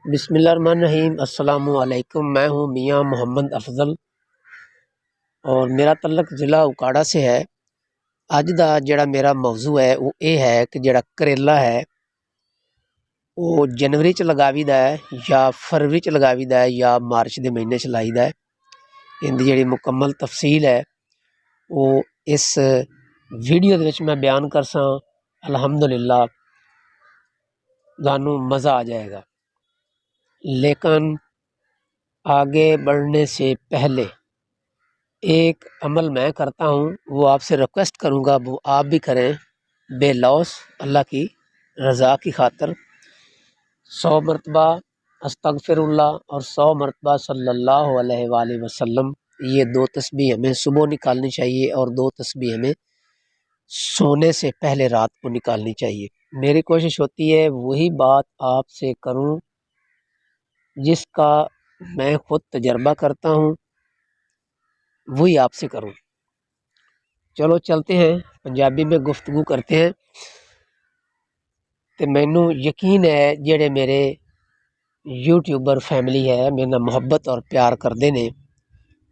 बिस्मिल्लाहिर्रहमानिर्रहीम अस्सलामुअलैकुम। मैं हूँ मियाँ मोहम्मद अफजल और मेरा तल्लक ज़िला उकाड़ा से है। अज दा जिहड़ा मेरा मौजू है वो ये है कि जिहड़ा करेला है वो जनवरी च लगावी दा है या फरवरी च लगावी दा है या मार्च के महीने च लाई दा है। इनकी जिहड़ी मुकम्मल तफसील है वो इस वीडियो दे विच मैं बयान करसां। अल्हम्दुलिल्लाह तुहानू मज़ा आ जाएगा। लेकिन आगे बढ़ने से पहले एक अमल मैं करता हूँ, वो आपसे रिक्वेस्ट करूँगा वो आप भी करें बेलौस अल्लाह की रज़ा की खातर। 100 मरतबा अस्तगफिरुल्लाह और 100 मरतबा सल्लल्लाहु अलैहि वसल्लम। ये 2 तस्बीह हमें सुबह निकालनी चाहिए और 2 तस्बीह हमें सोने से पहले रात को निकालनी चाहिए। मेरी कोशिश होती है वही बात आपसे करूँ जिसका मैं खुद तजर्बा करता हूँ, वही आपसे करूँ। चलो चलते हैं, पंजाबी में गुफ्तगू करते हैं। तो मैनू यकीन है जेड़े मेरे यूट्यूबर फैमिली है मेरे नाल मुहब्बत और प्यार करते ने,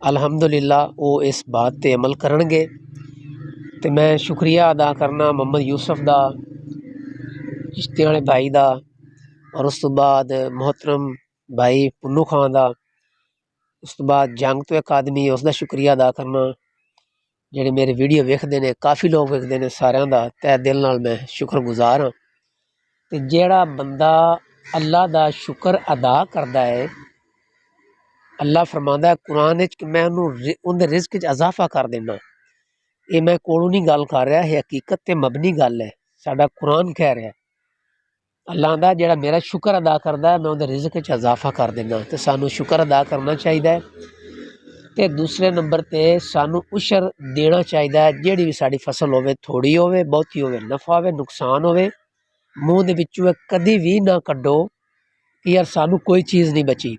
अल्हम्दुलिल्लाह वो इस बात पे अमल करनगे। तो मैं शुक्रिया अदा करना मोहम्मद यूसुफ दा, चिश्ती वाले भाई दा, और उस तो बाद मोहतरम भाई पुन्नू खान दा, उस तो बाद जंग तो अकादमी उसका शुक्रिया अदा करना। जेड़े मेरे वीडियो वेखते ने, काफ़ी लोग वेखते ने, सारिਆਂ ਦਾ तह दिल नाल मैं शुक्रगुजार हाँ। तो जेड़ा बंदा अल्लाह दा शुक्र अदा करता है, अल्लाह फरमांदा है कुरान कि मैं उन्हें रिज़्क च इजाफा कर देना। ये मैं कोलों नहीं गल कर रहा, है हकीकत ते मबनी गल है, साडा कुरान कह रहा है। अल्लाह आंदा जेड़ा मेरा शुक्र अदा करता है मैं उन्हें रिज़्क च इजाफा कर देना। तो सानू शुक्र अदा करना चाहिए। तो दूसरे नंबर ते सानू उशर देना चाहिए। जिहड़ी भी साडी फसल होवे, थोड़ी होवे बहुती होवे, नफा होवे नुकसान होवे, मूँह दे विचों कदी भी ना कड्डो कि यार सानू कोई चीज़ नहीं बची।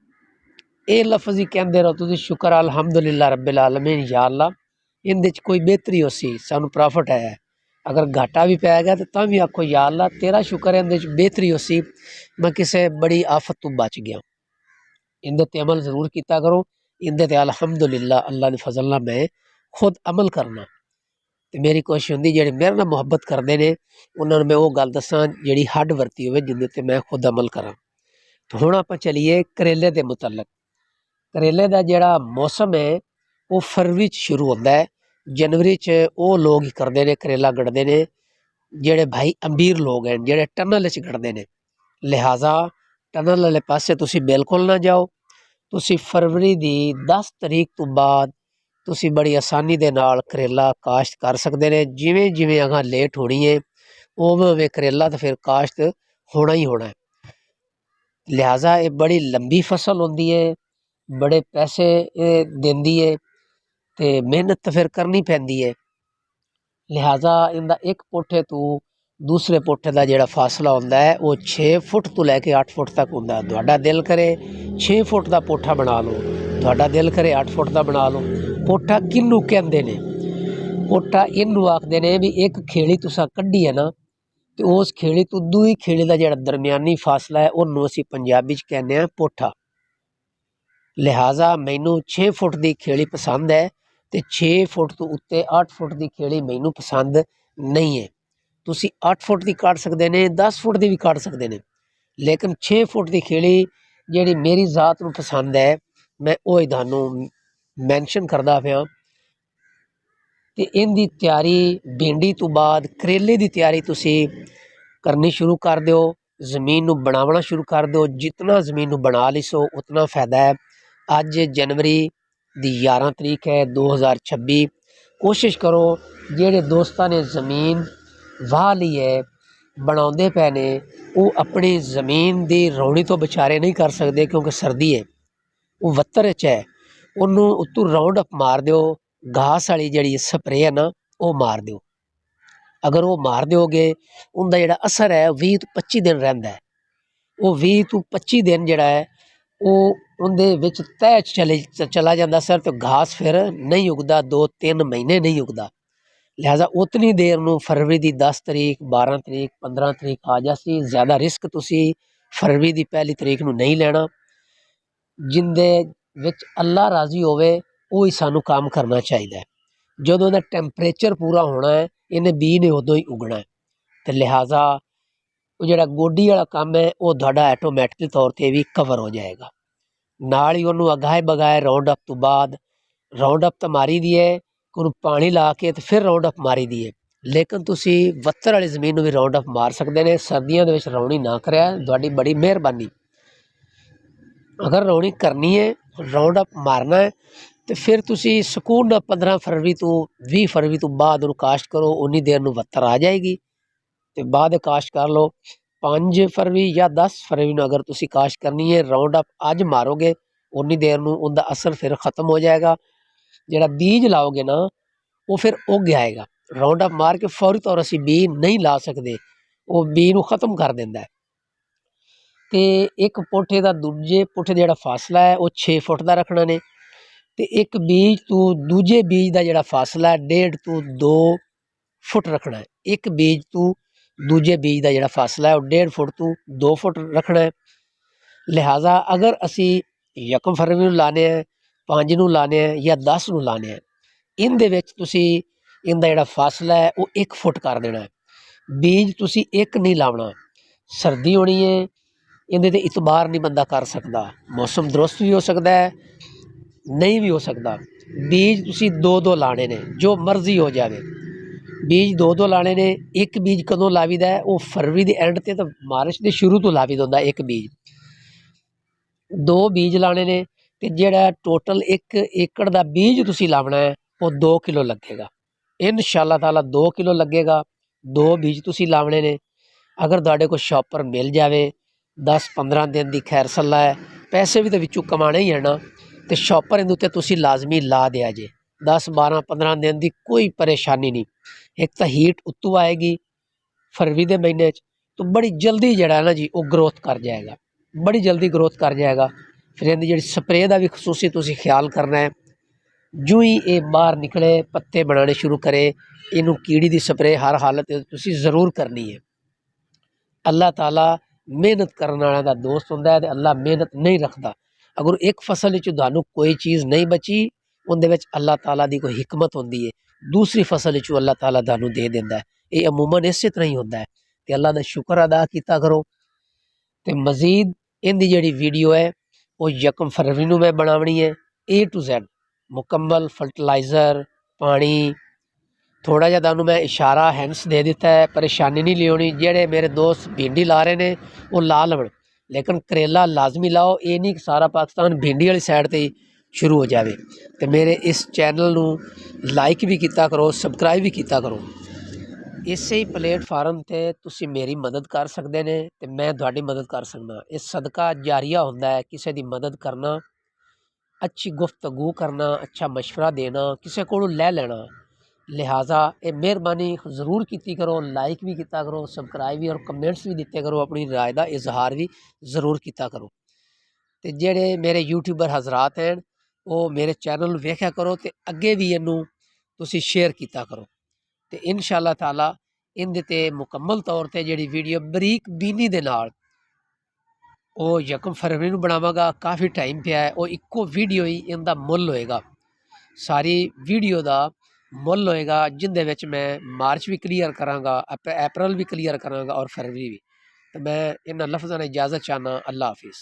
ये लफ्ज़ ही कहते रहो तुसीं शुक्र अल्हम्दुलिल्लाह रब्बिल आलमीन, या अल्लाह इहदे च कोई बेहतरी होसी, सानू प्रॉफिट है। अगर घाटा भी पै गया तो तां भी आखो या अल्लाह तेरा शुक्र है, इहदे च बेहतरी होसी, मैं किसी बड़ी आफत तो बच गया। इहदे ते अमल जरूर किया करो। इहदे ते अल्हम्दुलिल्लाह अल्लाह दे फजल नाल मैं खुद अमल करना। तो मेरी कोशिश होंदी जेड़े मेरे नाल मुहब्बत करते हैं उन्होंने मैं वो गल दसां जेड़ी हड वरती होवे, जिहदे ते मैं खुद अमल करा। तो हुण आपां चलीए करेले दे मुतलक। करेले का जोड़ा मौसम है वो फरवरी शुरू होता है। जनवरी च वो लोग ही करते हैं, करेला गढ़ते हैं जेड़े भाई अमीर लोग हैं, जेड़े टनल च गढ़ते हैं। लिहाजा टनल वाले पासे तुसी बिल्कुल ना जाओ। तुसी फरवरी की 10 तरीक तो बाद तुसी बड़ी आसानी दे नाल करेला काश्त कर सकते हैं। जिमें जिमें अगर लेट होनी है उवें उवें करेला तो फिर काश्त होना ही होना है। लिहाजा ये बड़ी लंबी फसल होती है, बड़े पैसे देंदी है, तो मेहनत तो फिर करनी पैंदी है। लिहाजा इनका एक पुट्ठे तो दूसरे पुट्ठे का जोड़ा फासला होता है वो 6 फुट तो लैके 8 फुट तक होंगे। तुहाडा दिल करे 6 फुट का पुट्ठा बना लो, तुहाडा दिल करे 8 फुट का बना लो। पुट्ठा किनू कहते हैं? पुट्ठा इनू आखते हैं भी एक खेड़ी तुसा कड्ढी है ना, तो उस खेड़ी तो दूई खेड़ी का जोड़ा दरम्यानी फासला है उन्होंने असीं पंजाबी च कहने हैं पुट्ठा। लिहाजा मैनू 6 फुट की खेड़ी पसंद है, तो 6 फुट तो उत्ते 8 फुट की खेड़ी मैनू पसंद नहीं है। तुसी 8 फुट की काट सकते हैं, 10 फुट की भी काट सकते हैं, लेकिन 6 फुट की खेड़ी जी मेरी जात नू पसंद है, मैं वही थानू मैंशन करदा पिया। तो इनकी तैयारी भिंडी तो बाद करेले की तैयारी तुसी करनी शुरू कर दो। जमीन नू बनावना शुरू कर दो। जितना जमीन नू बना लिसो उतना फायदा है। अज जनवरी की 11 तरीक है 2026। कोशिश करो जेड़े दोस्तों ने जमीन वाह ली है बनाते पे ने, वो अपनी जमीन की रौनी तो बेचारे नहीं कर सकते क्योंकि सर्दी है, वो वत्तर च है, उन्होंने उत्तों राउंड अप मार दो। घास वाली जी स्प्रे है ना वो मार दो। अगर वो मार दोगे उनका जोड़ा असर है 20 तो 25 दिन रहिंदा है। वो 20 तो 25 दिन जोड़ा है वो उनके विच तय चला जाता सर, तो घास फिर नहीं उगता, 2-3 महीने नहीं उगता। लिहाजा उतनी देर नू फरवरी की 10 तरीक 12 तरीक 15 तरीक आ जासी। ज़्यादा रिस्क तुसी फरवरी की पहली तरीक नूं नहीं लेना। जिंदे विच अल्लाह राजी होवे वो ही सानू काम करना चाहिए। जदों दा टैंपरेचर पूरा होना है इन्हें बी ने उदों ही उगना है। तो लिहाजा वो जिहड़ा गोडी वाला काम है वो तुहाडा ऐटोमैटिकली तौर पर भी कवर हो जाएगा। नाल ही उन्होंने अगाए बगाए राउंड अप तो बाद राउंड अप तो मारी दी है, ਉਹਨੂੰ पानी ला के तो फिर राउंड अप मारी दी है। लेकिन तुसी वत्तर वाली जमीन में भी राउंड अप मार सकते हैं। सर्दियों के राउंडी ना करिया, तुहाडी बड़ी मेहरबानी। अगर राउंडी करनी है, राउंड अप मारना है तो फिर तुसी सुकून ना 15 फरवरी तो 20 फरवरी तो बाद उन्होंने काश्त करो, उन्नी देर में वत्तर आ जाएगी तो बाद काश्त कर लो। 5 फरवरी या 10 फरवरी में अगर तुसी काश्त करनी है, राउंड अप अज मारोगे उन्नी देर में उनका असर फिर खत्म हो जाएगा। जिहड़ा बीज लाओगे ना वो फिर उग आएगा। राउंड अप मार के फौरी तौर असी बी नहीं ला सकते, वो बी नूं खत्म कर देंदा है। ते एक पुट्ठे दा दूजे पुट्ठे जिहड़ा फासला है वो 6 फुट का रखना ने। ते एक बीज तो दूजे बीज का जिहड़ा फासला है 1.5 तो 2 फुट रखना है। एक बीज तो दूजे बीज का जिहड़ा फासला है वो 1.5 फुट तो 2 फुट रखना है। लिहाजा अगर असी 1 फरवरी नूं लाने हैं, 5 नूं लाने हैं या 10 नूं लाने हैं, इनदे विच तुसी इनदा जिहड़ा फासला है वो 1 फुट कर देना है। बीज तुसी एक नहीं लावना। सर्दी होनी है, इहदे ते इतबार नहीं बंदा कर सकता। मौसम दुरुस्त भी हो सकता है, नहीं भी हो सकता। बीज तुसी 2-2 लाने ने, जो मर्जी हो जाए। बीज 2-2 लाने ने। एक बीज कदों लावीदा है, वो फरवरी के एंड ते तो मार्च के शुरू तो लावीदा हुंदा एक बीज। 2 बीज लाने ने ते जिहड़ा टोटल 1 एकड़ का बीज तुसी लावना है वो 2 किलो लगेगा। इंशाअल्लाह ताला 2 किलो लगेगा। 2 बीज तुसी लावने ने। अगर तुहाडे कोल शॉपर मिल जाए 10-15 दिन की खैर सलाह है, पैसे भी तो विचों कमाने ही है ना, तो शॉपर इहदे उत्ते तुसी लाजमी ला दिया जे। 10-12-15 दिन की कोई परेशानी नहीं। एक तो हीट उत्तों आएगी फरवरी के महीने तो बड़ी जल्दी जड़ा है ना जी वो ग्रोथ कर जाएगा, बड़ी जल्दी ग्रोथ कर जाएगा। फिर इहदी जिहड़ी स्प्रे का भी खसूसी तुसी ख्याल करना है। जो ही ये बाहर निकले पत्ते बनाने शुरू करे, इनू कीड़ी की स्प्रे हर हालत तुसी जरूर करनी है। अल्लाह ताला मेहनत करने वाले का दोस्त होंदा है ते अल्लाह मेहनत नहीं रखता। अगर एक फसल विच तुहानू कोई चीज़ नहीं बची, उहदे विच अल्लाह ताला की कोई हिकमत होंदी है, दूसरी फसल विचों अल्लाह ताला तुहानू दे देंदा है। ये अमूमन इस तरह ही होंदा है। ते अल्लाह का शुक्र अदा किया करो। ते मजीद इनकी जिहड़ी वीडियो है वो 1 फरवरी नूं मैं बनावनी है। A to Z मुकम्मल फर्टिलाइज़र पानी थोड़ा जिहा तुहानू मैं इशारा हैंस दे दिता है। परेशानी नहीं लियोनी। जिहड़े मेरे दोस्त भिंडी ला रहे ने वो ला लवन, लेकिन करेला लाजमी लाओ। ये नहीं कि सारा पाकिस्तान भिंडी वाली साइड ते ही शुरू हो जाए। तो मेरे इस चैनल नूं लाइक भी किया करो, सबसक्राइब भी किया करो। इसे ही प्लेटफार्म ते तुसी मेरी मदद कर सकते ने ते मैं तुहाडी मदद कर सकना। ये सदका जारिया होंदा है, किसी की मदद करना, अच्छी गुफ्तगू करना, अच्छा मशवरा देना, किसी को लै लेना। लिहाजा ये मेहरबानी जरूर की करो, लाइक भी किया करो, सबसक्राइब भी और कमेंट्स भी दिते करो, अपनी राय का इजहार भी जरूर किया करो। तो जेडे मेरे यूट्यूबर हजरात हैं वो मेरे चैनल वेख्या करो तो अगे भी इनू तुसी शेयर किया करो। तो इंशाअल्लाह ताला इनदे ते मुकम्मल तौर पर जी वीडियो बरीक बीनी दे नाल वो 1 फरवरी नूं बनावांगा। काफ़ी टाइम पे है, वो इक्को वीडियो ही इनका मुल होएगा। सारी वीडियो का मुल होएगा जिंदे विच मैं मार्च भी क्लीयर करांगा, अप्रैल भी क्लीयर करांगा और फरवरी भी। तो मैं इन्हां लफ्ज़ां ने इजाज़त चाहना। अल्लाह हाफिज़।